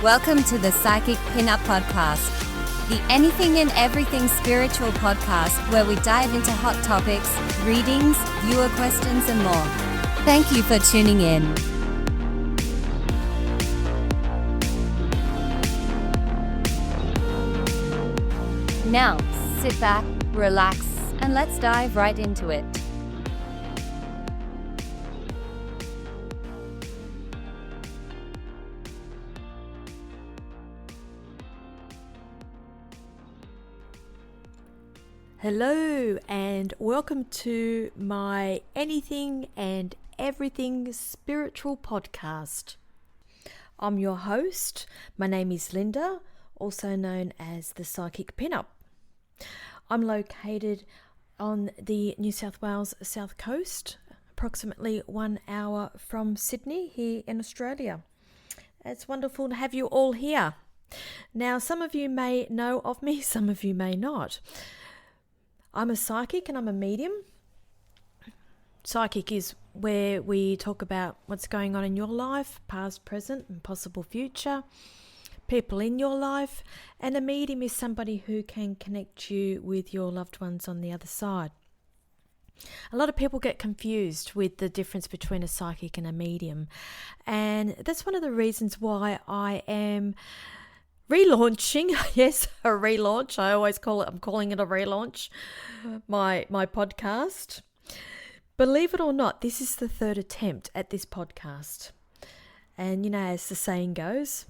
Welcome to the Psychic Pinup Podcast, the anything and everything spiritual podcast where we dive into hot topics, readings, viewer questions, and more. Thank you for tuning in. Now, sit back, relax, and let's dive right into it. Hello and welcome to my Anything and Everything Spiritual Podcast. I'm your host. My name is Linda, also known as the Psychic Pinup. I'm located on the New South Wales South Coast, approximately 1 hour from Sydney here in Australia. It's wonderful to have you all here. Now, some of you may know of me, some of you may not. I'm a psychic and I'm a medium. Psychic is where we talk about what's going on in your life, past, present, and possible future, people in your life. And a medium is somebody who can connect you with your loved ones on the other side. A lot of people get confused with the difference between a psychic and a medium. And that's one of the reasons why I am relaunching, yes, a relaunch. I'm calling it a relaunch, my podcast. Believe it or not, this is the third attempt at this podcast. And you know, as the saying goes,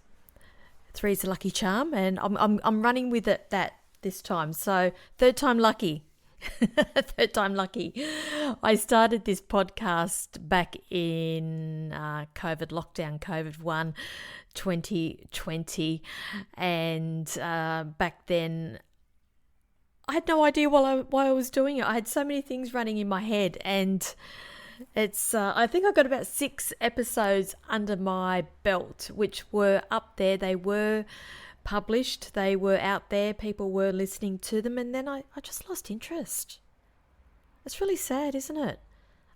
three's a lucky charm, and I'm running with it that this time. So third time lucky. Third time lucky. I started this podcast back in COVID 1, 2020, and back then I had no idea why I was doing it. I had so many things running in my head, and it's I think I got about 6 episodes under my belt, which were up there. They were published, they were out there, people were listening to them, and then I just lost interest. It's really sad, isn't it?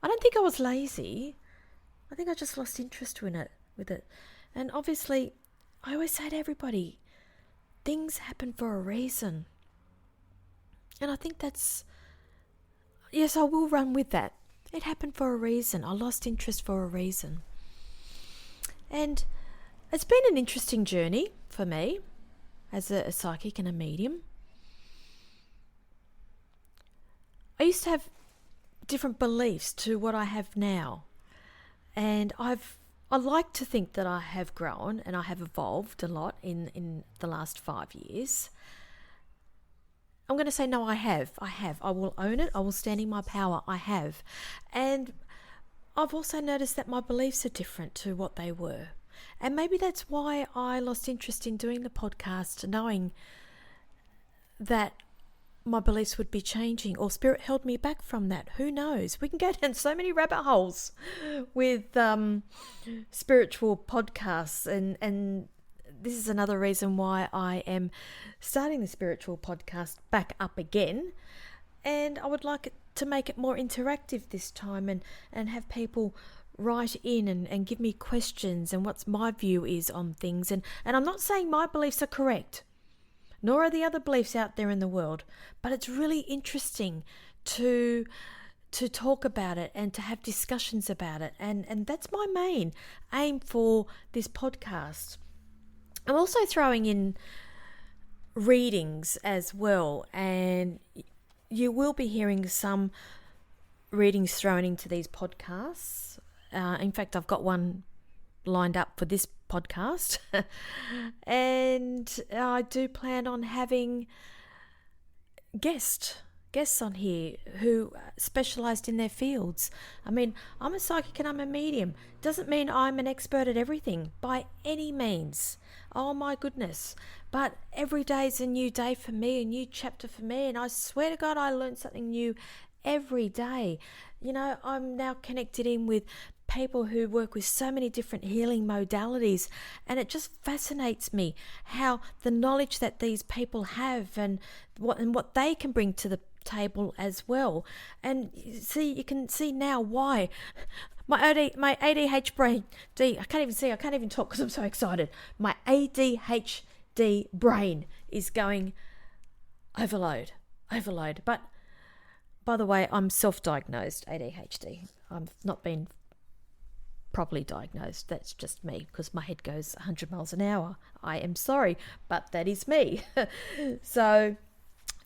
I don't think I was lazy. I think I just lost interest with it. And obviously, I always say to everybody, things happen for a reason. And I think yes, I will run with that. It happened for a reason. I lost interest for a reason. And it's been an interesting journey for me as a psychic and a medium. I used to have different beliefs to what I have now. And I like to think that I have grown and I have evolved a lot in the last 5 years. I'm going to say no, I have. I will own it. I will stand in my power. I have. And I've also noticed that my beliefs are different to what they were. And maybe that's why I lost interest in doing the podcast, knowing that my beliefs would be changing, or spirit held me back from that. Who knows? We can go down so many rabbit holes with spiritual podcasts, and this is another reason why I am starting the spiritual podcast back up again. And I would like to make it more interactive this time, and have people write in and give me questions and what's my view is on things. And I'm not saying my beliefs are correct, nor are the other beliefs out there in the world, but it's really interesting to talk about it and to have discussions about it. And that's my main aim for this podcast. I'm also throwing in readings as well, and you will be hearing some readings thrown into these podcasts. In fact, I've got one lined up for this podcast. And I do plan on having guests on here who specialised in their fields. I mean, I'm a psychic and I'm a medium. Doesn't mean I'm an expert at everything by any means. Oh my goodness. But every day is a new day for me, a new chapter for me. And I swear to God, I learn something new every day. You know, I'm now connected in with people who work with so many different healing modalities, and it just fascinates me how the knowledge that these people have and what they can bring to the table as well. And see, you can see now why my ADHD brain, I can't even talk because I'm so excited. My ADHD brain is going overload. But by the way, I'm self-diagnosed ADHD. I've not been properly diagnosed. That's just me because my head goes 100 miles an hour. I am sorry, but that is me. So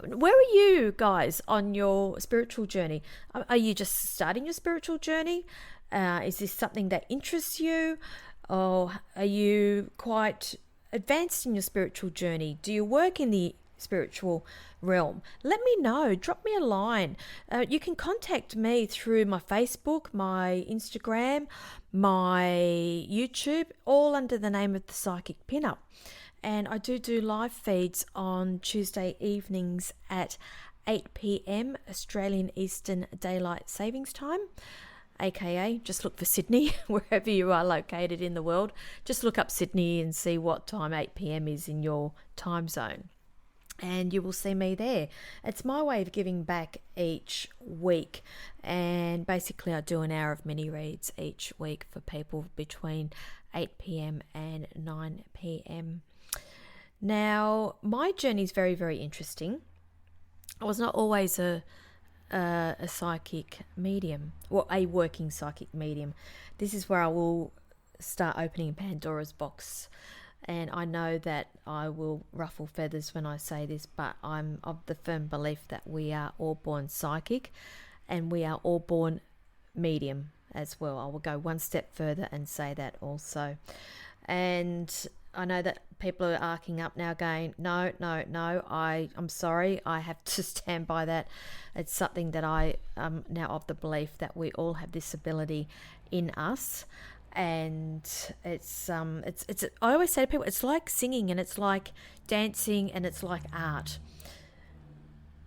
where are you guys on your spiritual journey? Are you just starting your spiritual journey? Is this something that interests you? Or are you quite advanced in your spiritual journey? Do you work in the spiritual realm? Let me know. Drop me a line. You can contact me through my Facebook, my Instagram, my YouTube, all under the name of The Psychic Pinup. And I do live feeds on Tuesday evenings at 8 p.m. Australian Eastern Daylight Savings Time, aka just look for Sydney, wherever you are located in the world. Just look up Sydney and see what time 8 p.m. is in your time zone, and you will see me there. It's my way of giving back each week, and basically I do an hour of mini reads each week for people between 8 p.m. and 9 p.m. Now, my journey is very, very interesting. I was not always a psychic medium, or a working psychic medium. This is where I will start opening Pandora's box. And I know that I will ruffle feathers when I say this, but I'm of the firm belief that we are all born psychic and we are all born medium as well. I will go one step further and say that also. And I know that people are arcing up now going, no, I'm sorry, I have to stand by that. It's something that I am now of the belief that we all have this ability in us. And it's I always say to people, it's like singing and it's like dancing and it's like art.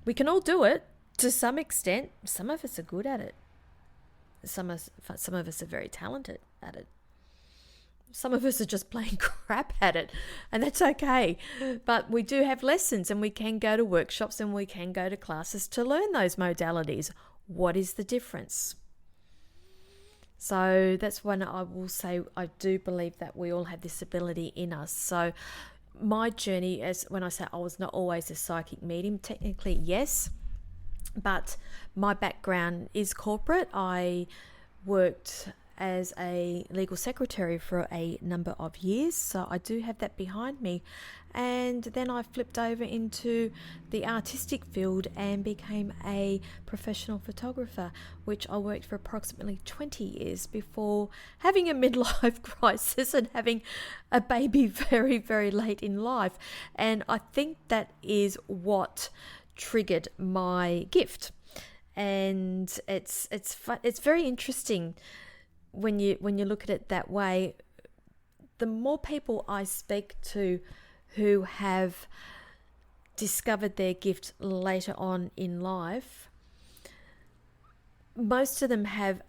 We can all do it to some extent. Some of us are good at it. Some of us are very talented at it. Some of us are just plain crap at it, and that's okay. But we do have lessons, and we can go to workshops and we can go to classes to learn those modalities. What is the difference? So that's when I will say I do believe that we all have this ability in us. So my journey, as when I say I was not always a psychic medium, technically yes, but my background is corporate. I worked as a legal secretary for a number of years, so I do have that behind me. And then I flipped over into the artistic field and became a professional photographer, which I worked for approximately 20 years before having a midlife crisis and having a baby very, very late in life. And I think that is what triggered my gift. And it's very interesting when you look at it that way. The more people I speak to who have discovered their gift later on in life, most of them have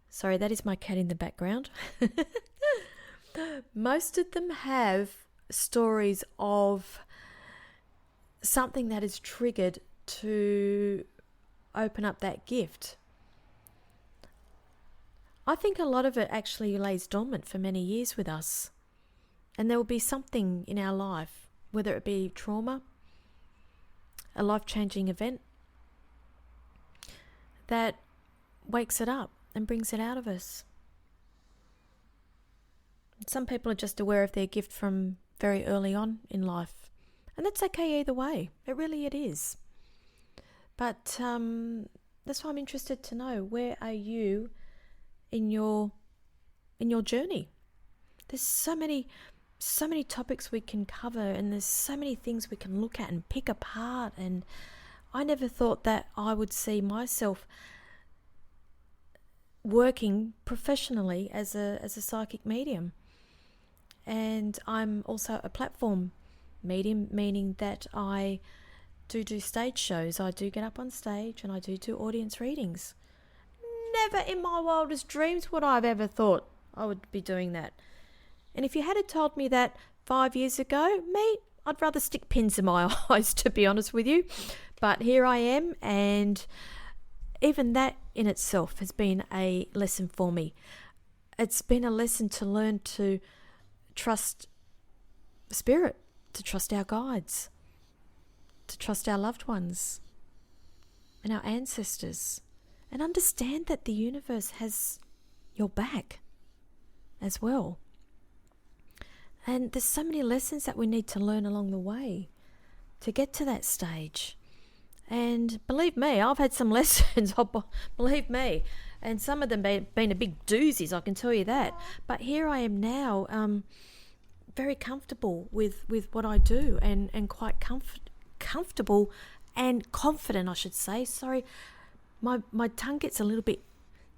sorry, that is my cat in the background. Most of them have stories of something that is triggered to open up that gift. I think a lot of it actually lays dormant for many years with us. And there will be something in our life, whether it be trauma, a life-changing event, that wakes it up and brings it out of us. Some people are just aware of their gift from very early on in life. And that's okay either way. It is. But that's why I'm interested to know, where are you in your journey? There's so many topics we can cover, and there's so many things we can look at and pick apart. And I never thought that I would see myself working professionally as a psychic medium. And I'm also a platform medium, meaning that I do stage shows. I do get up on stage and I do audience readings. Never in my wildest dreams would I have ever thought I would be doing that. And if you had told me that 5 years ago, mate, I'd rather stick pins in my eyes, to be honest with you. But here I am, and even that in itself has been a lesson for me. It's been a lesson to learn to trust Spirit, to trust our guides, to trust our loved ones and our ancestors, and understand that the universe has your back as well. And there's so many lessons that we need to learn along the way to get to that stage. And believe me, I've had some lessons, believe me, and some of them been a big doozies, I can tell you that. But here I am now, very comfortable with what I do, and quite comfortable and confident, I should say. Sorry, my tongue gets a little bit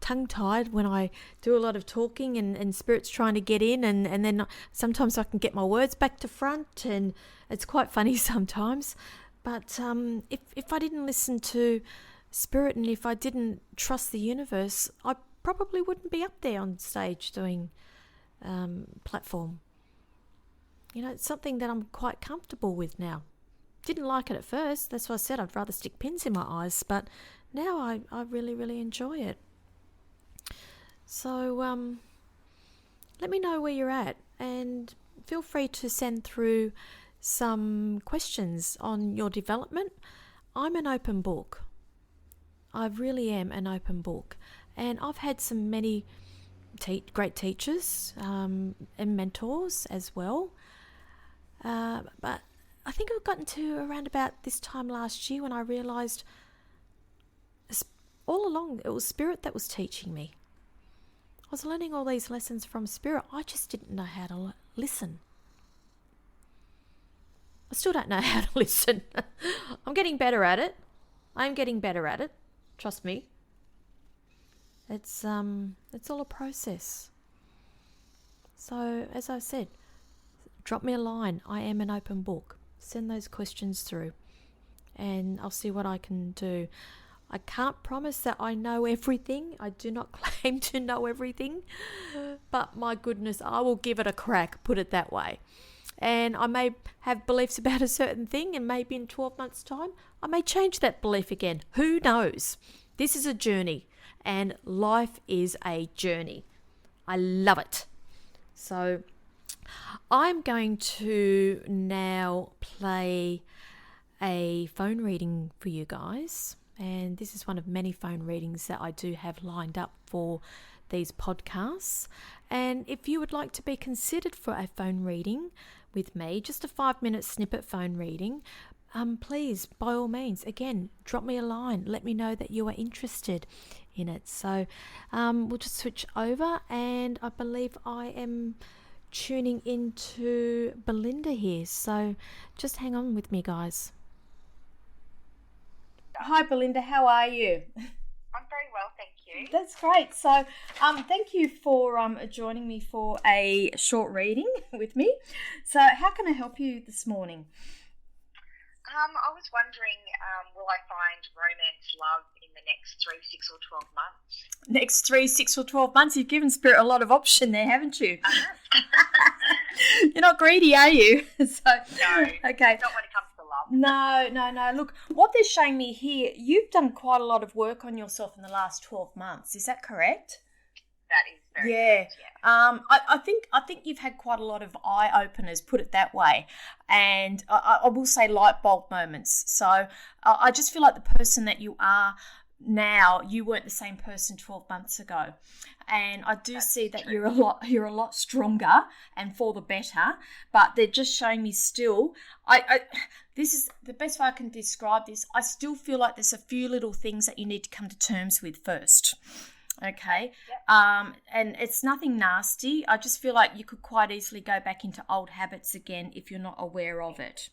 tongue-tied when I do a lot of talking, and Spirit's trying to get in, and then sometimes I can get my words back to front, and it's quite funny sometimes. But if I didn't listen to Spirit, and if I didn't trust the universe, I probably wouldn't be up there on stage doing platform. You know, it's something that I'm quite comfortable with now. Didn't like it at first. That's why I said I'd rather stick pins in my eyes. But now I really, really enjoy it. So let me know where you're at. And feel free to send through some questions on your development. I'm an open book. I really am an open book. And I've had many great teachers and mentors as well. But I think I've gotten to around about this time last year when I realised all along it was Spirit that was teaching me. I was learning all these lessons from Spirit. I just didn't know how to listen. I still don't know how to listen. I'm getting better at it. I'm getting better at it. Trust me. It's all a process. So, as I said, drop me a line. I am an open book. Send those questions through, and I'll see what I can do. I can't promise that I know everything. I do not claim to know everything, but my goodness, I will give it a crack, put it that way. And I may have beliefs about a certain thing, and maybe in 12 months' time, I may change that belief again. Who knows? This is a journey, and life is a journey. I love it. So I'm going to now play a phone reading for you guys. And this is one of many phone readings that I do have lined up for these podcasts. And if you would like to be considered for a phone reading with me, just a 5-minute snippet phone reading, please, by all means, again, drop me a line. Let me know that you are interested in it. So we'll just switch over, and I believe I am tuning into Belinda here. So just hang on with me, guys. Hi, Belinda. How are you? I'm very well, thank you. That's great. So thank you for joining me for a short reading with me. So how can I help you this morning? I was wondering, will I find romance, love in the next 3, 6 or 12 months? Next 3, 6 or 12 months? You've given Spirit a lot of option there, haven't you? You're not greedy, are you? No, okay. Not when it comes to love. No. Look, what they're showing me here, you've done quite a lot of work on yourself in the last 12 months. Is that correct? That is very correct, yeah. I think you've had quite a lot of eye openers, put it that way, and I will say light bulb moments. So I just feel like the person that you are now, you weren't the same person 12 months ago, and I do see that you're a lot stronger and for the better. But they're just showing me still. This is the best way I can describe this. I still feel like there's a few little things that you need to come to terms with first. Okay. Yep. And it's nothing nasty. I just feel like you could quite easily go back into old habits again if you're not aware of it.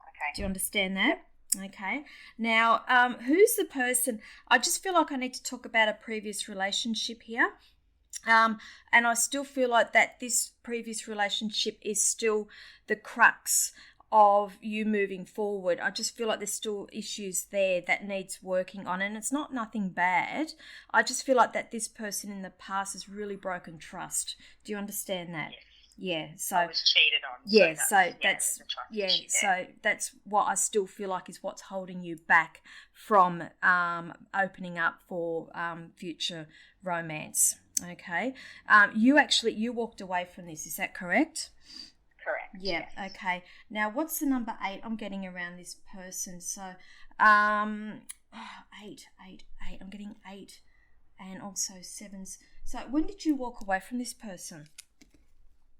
Okay. Do you understand that? Okay. Now, who's the person? I just feel like I need to talk about a previous relationship here. And I still feel like that this previous relationship is still the crux of you moving forward. I just feel like there's still issues there that needs working on, and it's not nothing bad. I just feel like that this person in the past has really broken trust. Do you understand that? Yes. Yeah, so I was cheated on. yeah, so that's what I still feel like is what's holding you back from opening up for future romance. Okay, you walked away from this. Is that correct? Correct. Yeah. Yes. Okay. Now, what's the number 8? I'm getting around this person. So, 8. I'm getting 8, and also 7s. So, when did you walk away from this person?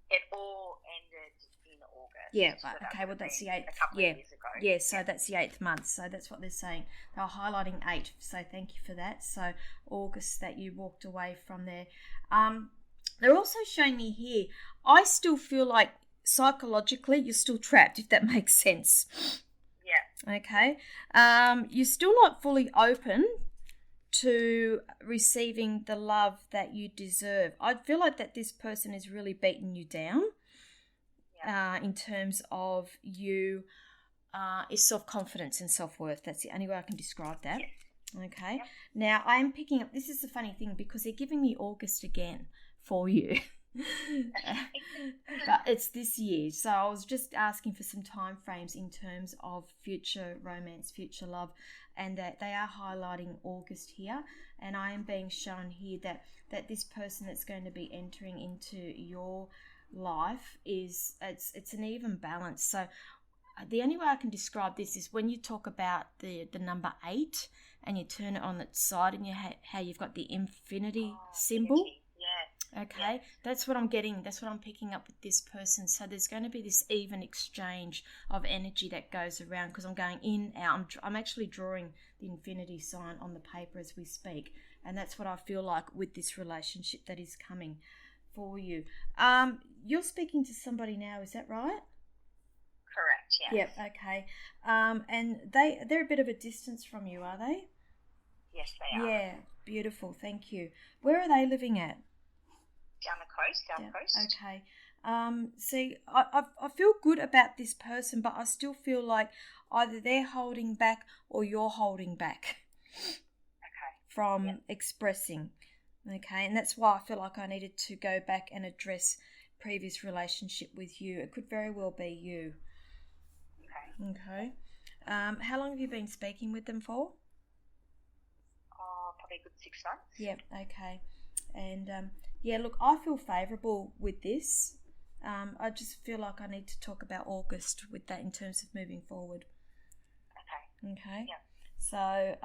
It all ended in August. Yeah. So Okay. Well, that's the 8th. A couple of years ago. Yeah. So that's the 8th month. So that's what they're saying. They're highlighting 8. So thank you for that. So August that you walked away from there. They're also showing me here. I still feel like psychologically you're still trapped, if that makes sense. Yeah. Okay. You're still not fully open to receiving the love that you deserve. I feel like that this person is really beating you down in terms of you is self-confidence and self-worth. That's the only way I can describe that. Yes. Okay. Yep. Now, I am picking up, this is the funny thing because they're giving me August again for you. But it's this year, so I was just asking for some time frames in terms of future romance, future love, and that they are highlighting August here, and I am being shown here that this person that's going to be entering into your life is it's an even balance. So the only way I can describe this is when you talk about the number 8 and you turn it on its side and how you've got the infinity symbol. Infinity. Yeah. Okay, Yes. that's what I'm getting. That's what I'm picking up with this person. So there's going to be this even exchange of energy that goes around because I'm going in, out. I'm actually drawing the infinity sign on the paper as we speak. And that's what I feel like with this relationship that is coming for you. You're speaking to somebody now, is that right? Correct. Yes. Yep, okay. And they're a bit of a distance from you, are they? Yes, they are. Yeah, beautiful. Thank you. Where are they living at? Down the coast, South Coast. Okay. See, I feel good about this person, but I still feel like either they're holding back or you're holding back from expressing. Okay, and that's why I feel like I needed to go back and address previous relationship with you. It could very well be you. Okay. How long have you been speaking with them for? Probably a good 6 months. Yep, okay. And look, I feel favourable with this. I just feel like I need to talk about August with that in terms of moving forward. Okay. Yeah. So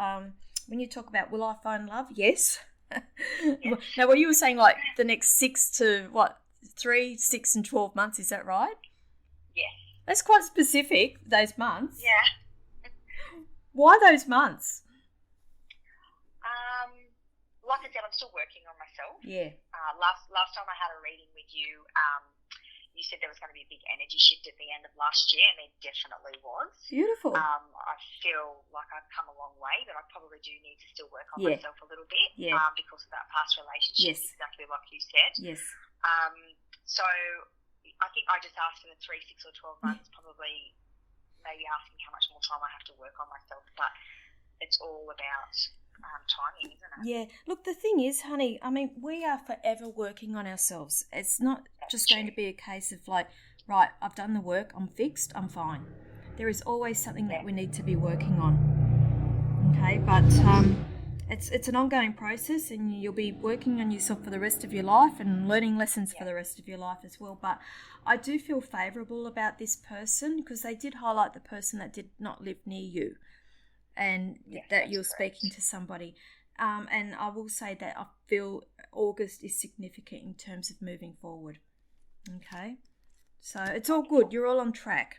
when you talk about will I find love? Yes. Yes. Now, what you were saying, like the next 3, 6 and 12 months, is that right? Yes. That's quite specific, those months. Yeah. Why those months? Like I said, I'm still working on myself. Yeah. Last time I had a reading with you, you said there was going to be a big energy shift at the end of last year, and there definitely was. Beautiful. I feel like I've come a long way, but I probably do need to still work on myself a little bit because of that past relationship, exactly like you said. Yes. So I think I just asked for the 3, 6 or 12 months, probably maybe asking how much more time I have to work on myself, but it's all about timing, isn't it? Yeah. Look, the thing is, honey, I mean, we are forever working on ourselves. It's not just going to be a case of like, right, I've done the work, I'm fixed, I'm fine. There is always something that we need to be working on. Okay, but it's an ongoing process, and you'll be working on yourself for the rest of your life and learning lessons for the rest of your life as well. But I do feel favourable about this person because they did highlight the person that did not live near you. And that you're speaking to somebody. And I will say that I feel August is significant in terms of moving forward. Okay? So it's all good. You're all on track.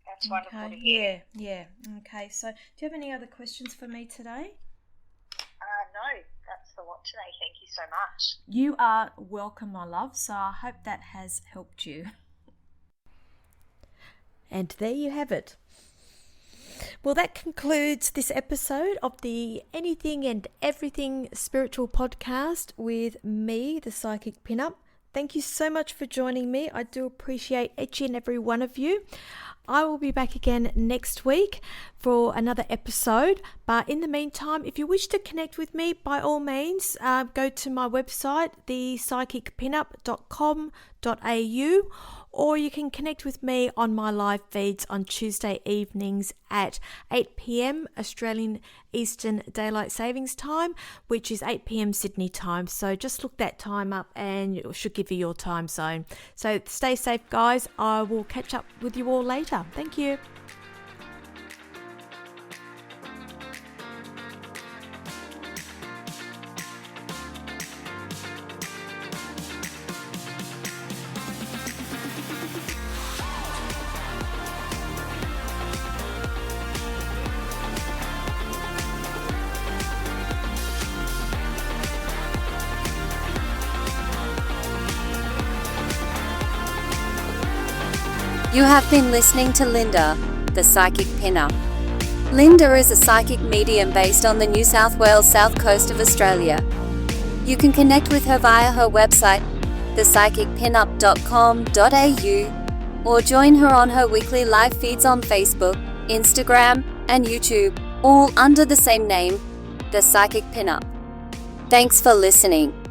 That's wonderful to hear. Yeah. Okay, so do you have any other questions for me today? No, that's a lot today. Thank you so much. You are welcome, my love. So I hope that has helped you. And there you have it. Well, that concludes this episode of the Anything and Everything Spiritual Podcast with me, the Psychic Pinup. Thank you so much for joining me. I do appreciate each and every one of you. I will be back again next week for another episode. But in the meantime, if you wish to connect with me, by all means, go to my website, thepsychicpinup.com.au, or you can connect with me on my live feeds on Tuesday evenings at 8 p.m. Australian Eastern Daylight Savings Time, which is 8 p.m. Sydney time. So just look that time up and it should give you your time zone. So stay safe, guys. I will catch up with you all later. Thank you. You have been listening to Linda, the Psychic Pinup. Linda is a psychic medium based on the New South Wales south coast of Australia. You can connect with her via her website, thepsychicpinup.com.au, or join her on her weekly live feeds on Facebook, Instagram, and YouTube, all under the same name, The Psychic Pinup. Thanks for listening.